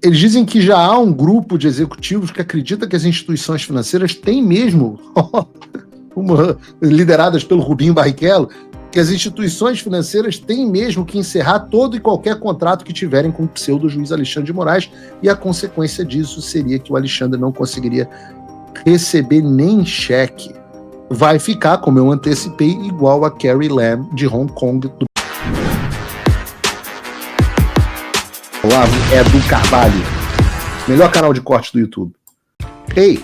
Eles dizem que já há um grupo de executivos que acredita que as instituições financeiras têm mesmo, lideradas pelo Rubinho Barrichello, que as instituições financeiras têm mesmo que encerrar todo e qualquer contrato que tiverem com o pseudo-juiz Alexandre de Moraes, e a consequência disso seria que o Alexandre não conseguiria receber nem cheque. Vai ficar, como eu antecipei, igual a Carrie Lam de Hong Kong. Olavo Edu Carvalho, melhor canal de corte do YouTube. Ei,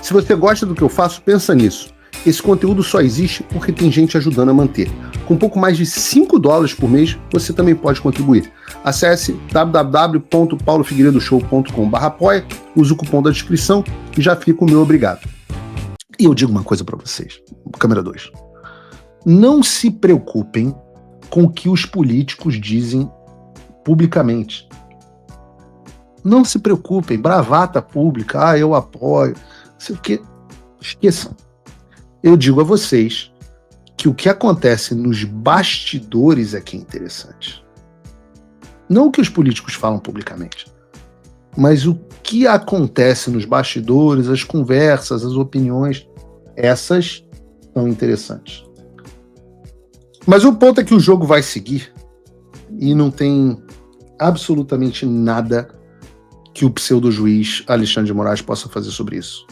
se você gosta do que eu faço, pensa nisso. Esse conteúdo só existe porque tem gente ajudando a manter. Com pouco mais de $5 por mês, você também pode contribuir. Acesse www.paulofigueiredoshow.com/apoia, use o cupom da descrição e já fica o meu obrigado. E eu digo uma coisa para vocês, câmera 2. Não se preocupem com o que os políticos dizem publicamente. Não se preocupem, bravata pública, eu apoio, não sei o quê. Esqueçam. Eu digo a vocês que o que acontece nos bastidores é que é interessante. Não o que os políticos falam publicamente, mas o que acontece nos bastidores, as conversas, as opiniões, essas são interessantes. Mas o ponto é que o jogo vai seguir e não tem absolutamente nada que o pseudo-juiz Alexandre de Moraes possa fazer sobre isso.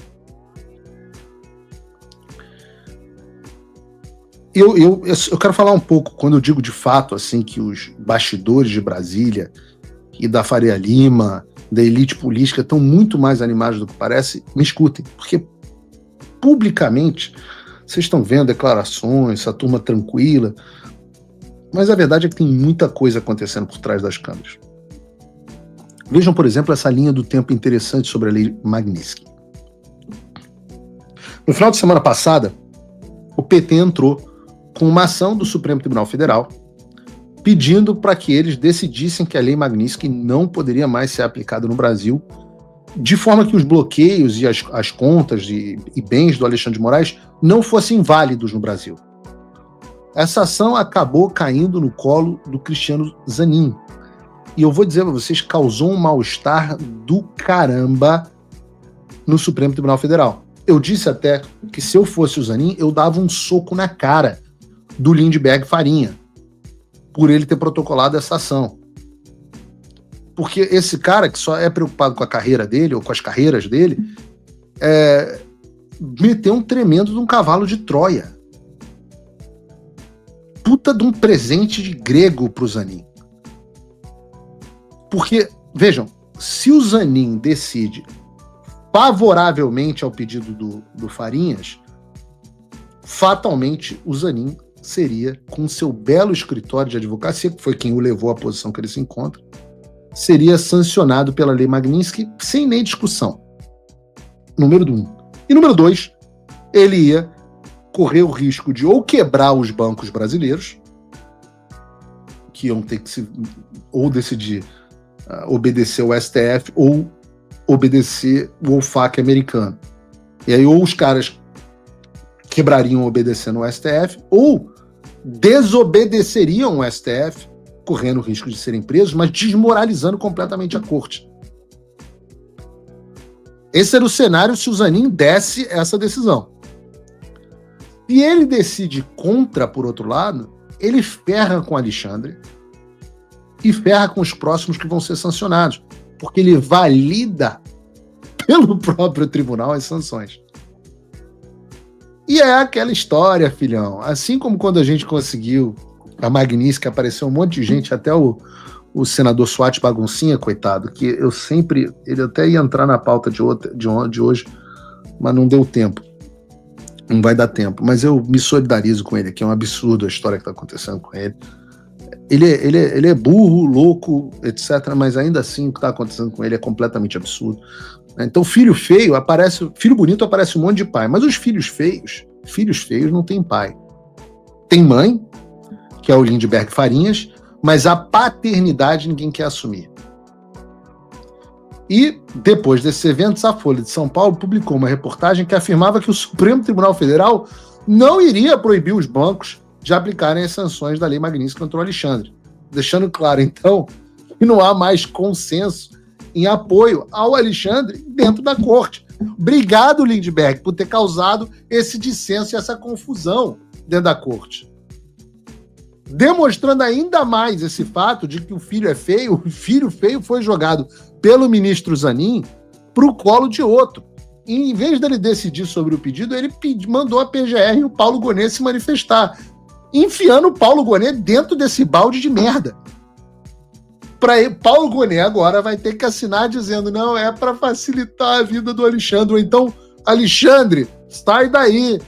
Eu quero falar um pouco, quando eu digo de fato assim, que os bastidores de Brasília e da Faria Lima, da elite política, estão muito mais animados do que parece. Me escutem, porque publicamente vocês estão vendo declarações, essa turma tranquila, mas a verdade é que tem muita coisa acontecendo por trás das câmeras. Vejam, por exemplo, essa linha do tempo interessante sobre a Lei Magnitsky. No final de semana passada, o PT entrou com uma ação do Supremo Tribunal Federal pedindo para que eles decidissem que a Lei Magnitsky não poderia mais ser aplicada no Brasil, de forma que os bloqueios e as contas e bens do Alexandre de Moraes não fossem válidos no Brasil. Essa ação acabou caindo no colo do Cristiano Zanin. E eu vou dizer para vocês, causou um mal-estar do caramba no Supremo Tribunal Federal. Eu disse até que se eu fosse o Zanin, eu dava um soco na cara do Lindbergh Farinha, por ele ter protocolado essa ação. Porque esse cara, que só é preocupado com a carreira dele, ou com as carreiras dele, meteu um tremendo de um cavalo de Troia. Puta de um presente de grego pro Zanin. Porque, vejam, se o Zanin decide favoravelmente ao pedido do Farinhas, fatalmente o Zanin seria, com seu belo escritório de advocacia, que foi quem o levou à posição que ele se encontra, seria sancionado pela Lei Magnitsky sem nem discussão. Número 1. E número 2, ele ia correr o risco de ou quebrar os bancos brasileiros, que iam ter que ou decidir obedecer o STF ou obedecer o OFAC americano. E aí ou os caras quebrariam obedecendo o STF ou desobedeceriam o STF, correndo o risco de serem presos, mas desmoralizando completamente a corte. Esse era o cenário se o Zanin desse essa decisão. Se ele decide contra, por outro lado, ele ferra com o Alexandre e ferra com os próximos que vão ser sancionados, porque ele valida pelo próprio tribunal as sanções. E é aquela história, filhão. Assim como quando a gente conseguiu a Magnitsky, apareceu um monte de gente, até o senador Suat Baguncinha, coitado, que eu sempre... Ele até ia entrar na pauta de hoje, mas não deu tempo. Não vai dar tempo. Mas eu me solidarizo com ele, que é um absurdo a história que está acontecendo com ele. Ele é burro, louco, etc., mas ainda assim o que está acontecendo com ele é completamente absurdo. Então filho feio aparece, filho bonito aparece um monte de pai, mas os filhos feios não têm pai. Tem mãe, que é o Lindbergh Farinhas, mas a paternidade ninguém quer assumir. E depois desses eventos, a Folha de São Paulo publicou uma reportagem que afirmava que o Supremo Tribunal Federal não iria proibir os bancos de aplicarem as sanções da Lei Magnitsky contra o Alexandre. Deixando claro, então, que não há mais consenso em apoio ao Alexandre dentro da corte. Obrigado, Lindbergh, por ter causado esse dissenso e essa confusão dentro da corte. Demonstrando ainda mais esse fato de que o filho é feio, o filho feio foi jogado pelo ministro Zanin para o colo de outro. E, em vez dele decidir sobre o pedido, ele mandou a PGR e o Paulo Gonet se manifestar, enfiando o Paulo Gonet dentro desse balde de merda. Paulo Gonet agora vai ter que assinar dizendo não, é para facilitar a vida do Alexandre. Ou então, Alexandre, sai daí.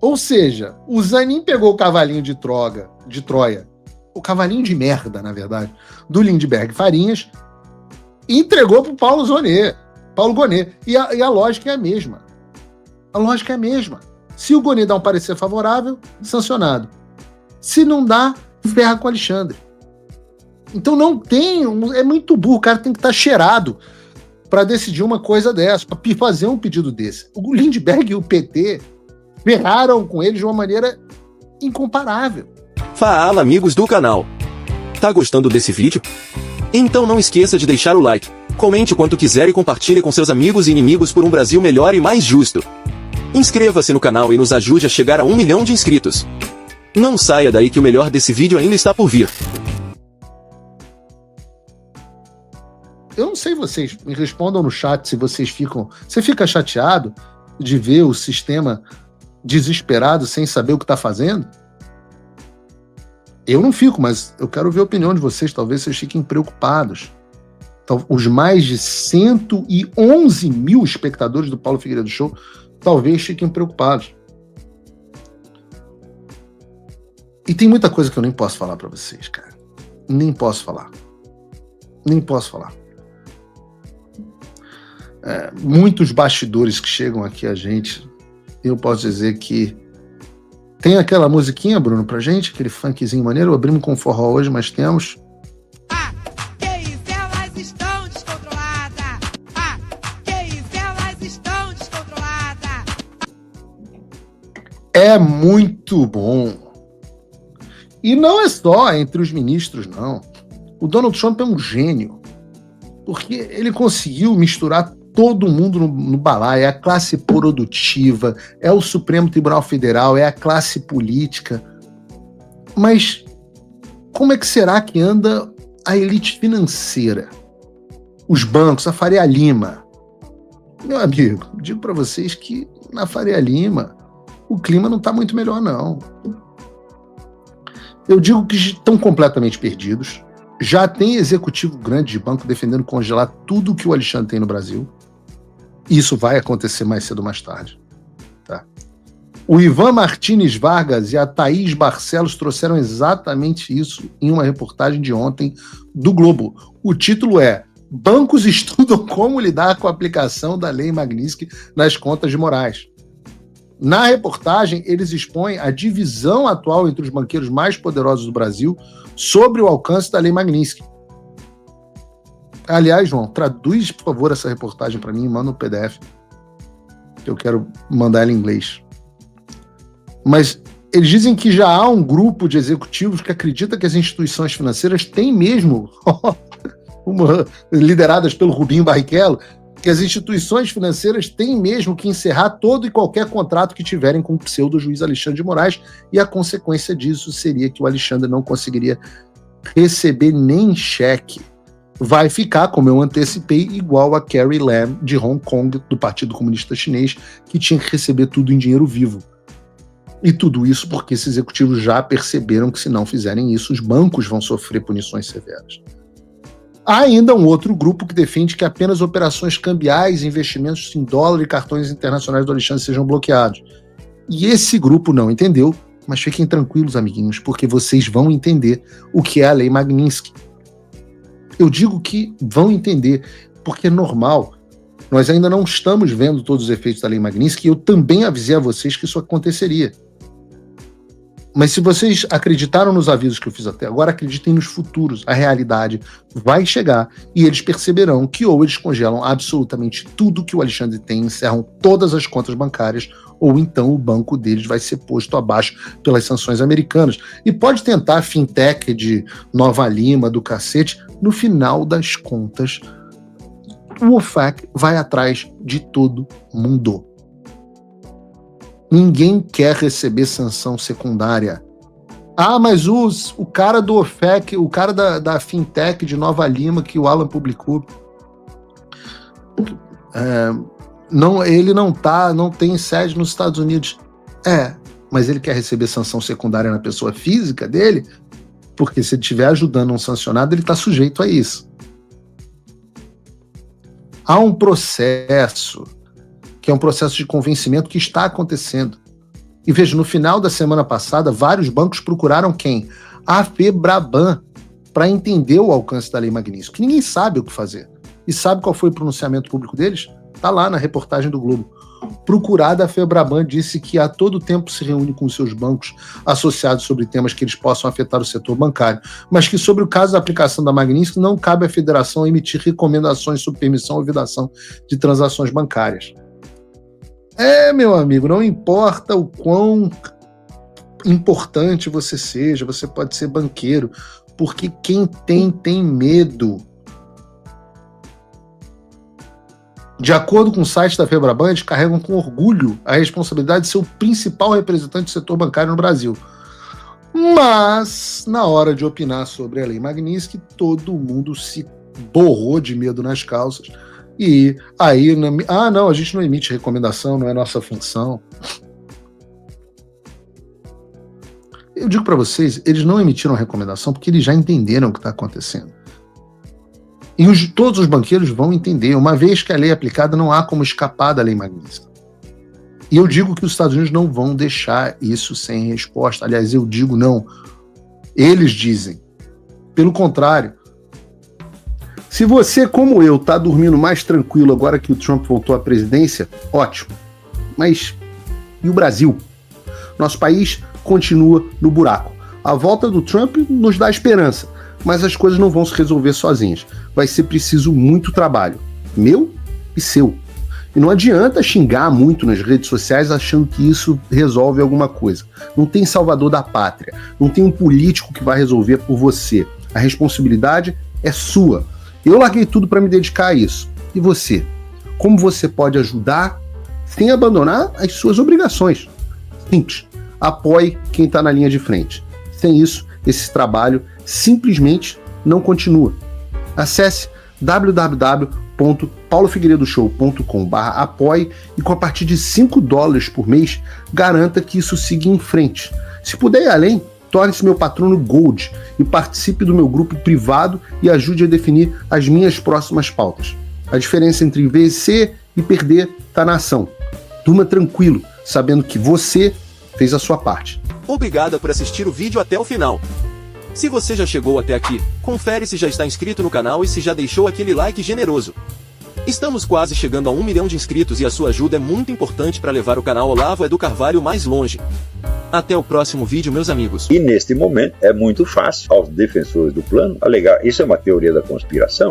Ou seja, o Zanin pegou o cavalinho de Troia, o cavalinho de merda, na verdade, do Lindbergh Farinhas, e entregou para o Paulo Gonet. E a lógica é a mesma. A lógica é a mesma. Se o Gonet dá um parecer favorável, sancionado. Se não dá, ferra com o Alexandre. Então não tem... É muito burro, o cara tem que estar cheirado para decidir uma coisa dessa, para fazer um pedido desse. O Lindbergh e o PT ferraram com ele de uma maneira incomparável. Fala, amigos do canal. Tá gostando desse vídeo? Então não esqueça de deixar o like, comente quanto quiser e compartilhe com seus amigos e inimigos por um Brasil melhor e mais justo. Inscreva-se no canal e nos ajude a chegar a 1 milhão de inscritos. Não saia daí que o melhor desse vídeo ainda está por vir. Eu não sei vocês, me respondam no chat se vocês ficam... Você fica chateado de ver o sistema desesperado sem saber o que está fazendo? Eu não fico, mas eu quero ver a opinião de vocês. Talvez vocês fiquem preocupados. Então, os mais de 111 mil espectadores do Paulo Figueiredo Show talvez fiquem preocupados. E tem muita coisa que eu nem posso falar para vocês, cara. Nem posso falar. Muitos bastidores que chegam aqui a gente, eu posso dizer que tem aquela musiquinha, Bruno, pra gente, aquele funkzinho maneiro. Abrimos com forró hoje, mas temos... Que isso, elas estão descontroladas. Que isso, elas estão descontroladas. É muito bom. E não é só entre os ministros, não. O Donald Trump é um gênio, porque ele conseguiu misturar todo mundo no balaio. É a classe produtiva, é o Supremo Tribunal Federal, é a classe política. Mas como é que será que anda a elite financeira? Os bancos, a Faria Lima. Meu amigo, digo para vocês que na Faria Lima o clima não está muito melhor, não. Eu digo que estão completamente perdidos. Já tem executivo grande de banco defendendo congelar tudo que o Alexandre tem no Brasil. Isso vai acontecer mais cedo ou mais tarde. Tá? O Ivan Martins Vargas e a Thaís Barcelos trouxeram exatamente isso em uma reportagem de ontem do Globo. O título é: Bancos estudam como lidar com a aplicação da Lei Magnitsky nas contas de Moraes. Na reportagem, eles expõem a divisão atual entre os banqueiros mais poderosos do Brasil sobre o alcance da Lei Magnitsky. Aliás, João, traduz, por favor, essa reportagem para mim e manda um PDF, que eu quero mandar ela em inglês. Mas eles dizem que já há um grupo de executivos que acredita que as instituições financeiras têm mesmo, lideradas pelo Rubinho Barrichello, que as instituições financeiras têm mesmo que encerrar todo e qualquer contrato que tiverem com o pseudo-juiz Alexandre de Moraes, e a consequência disso seria que o Alexandre não conseguiria receber nem cheque. Vai ficar, como eu antecipei, igual a Carrie Lam de Hong Kong, do Partido Comunista Chinês, que tinha que receber tudo em dinheiro vivo. E tudo isso porque esses executivos já perceberam que se não fizerem isso, os bancos vão sofrer punições severas. Há ainda um outro grupo que defende que apenas operações cambiais, investimentos em dólar e cartões internacionais do Alexandre sejam bloqueados. E esse grupo não entendeu, mas fiquem tranquilos, amiguinhos, porque vocês vão entender o que é a Lei Magnitsky. Eu digo que vão entender, porque é normal. Nós ainda não estamos vendo todos os efeitos da Lei Magnitsky, e eu também avisei a vocês que isso aconteceria. Mas se vocês acreditaram nos avisos que eu fiz até agora, acreditem nos futuros. A realidade vai chegar e eles perceberão que ou eles congelam absolutamente tudo que o Alexandre tem, encerram todas as contas bancárias, ou então o banco deles vai ser posto abaixo pelas sanções americanas. E pode tentar fintech de Nova Lima, do cacete, no final das contas, o OFAC vai atrás de todo mundo. Ninguém quer receber sanção secundária. Ah, mas o cara do OFAC, o cara da fintech de Nova Lima, que o Alan publicou, ele não tem sede nos Estados Unidos. Mas ele quer receber sanção secundária na pessoa física dele, porque se ele estiver ajudando um sancionado, ele está sujeito a isso. Há um processo, que é um processo de convencimento que está acontecendo. E veja, no final da semana passada, vários bancos procuraram quem? A FEBRABAN, para entender o alcance da Lei Magnitsky, que ninguém sabe o que fazer. E sabe qual foi o pronunciamento público deles? Está lá na reportagem do Globo. Procurada, a FEBRABAN disse que a todo tempo se reúne com seus bancos associados sobre temas que eles possam afetar o setor bancário, mas que sobre o caso da aplicação da Magnitsky não cabe à federação emitir recomendações sobre permissão ou vedação de transações bancárias. Meu amigo, não importa o quão importante você seja, você pode ser banqueiro, porque quem tem medo. De acordo com o site da FEBRABAN, eles carregam com orgulho a responsabilidade de ser o principal representante do setor bancário no Brasil. Mas, na hora de opinar sobre a Lei Magnitsky, todo mundo se borrou de medo nas calças. E aí, não, a gente não emite recomendação, não é nossa função. Eu digo para vocês, eles não emitiram recomendação porque eles já entenderam o que está acontecendo. E todos os banqueiros vão entender, uma vez que a lei é aplicada, não há como escapar da Lei Magnitsky. E eu digo que os Estados Unidos não vão deixar isso sem resposta. Aliás, eu digo não. Eles dizem. Pelo contrário, se você, como eu, está dormindo mais tranquilo agora que o Trump voltou à presidência, ótimo. Mas e o Brasil? Nosso país continua no buraco. A volta do Trump nos dá esperança, mas as coisas não vão se resolver sozinhas. Vai ser preciso muito trabalho, meu e seu. E não adianta xingar muito nas redes sociais achando que isso resolve alguma coisa. Não tem salvador da pátria, não tem um político que vai resolver por você. A responsabilidade é sua. Eu larguei tudo para me dedicar a isso. E você? Como você pode ajudar sem abandonar as suas obrigações? Simples. Apoie quem está na linha de frente. Sem isso, esse trabalho simplesmente não continua. Acesse www.paulofigueiredoshow.com/apoie e com a partir de $5 por mês, garanta que isso siga em frente. Se puder ir além, torne-se meu patrono Gold e participe do meu grupo privado e ajude a definir as minhas próximas pautas. A diferença entre vencer e perder está na ação. Durma tranquilo, sabendo que você fez a sua parte. Obrigada por assistir o vídeo até o final. Se você já chegou até aqui, confere se já está inscrito no canal e se já deixou aquele like generoso. Estamos quase chegando a 1 milhão de inscritos e a sua ajuda é muito importante para levar o canal Olavo Edu Carvalho mais longe. Até o próximo vídeo, meus amigos. E neste momento é muito fácil aos defensores do plano alegar isso é uma teoria da conspiração.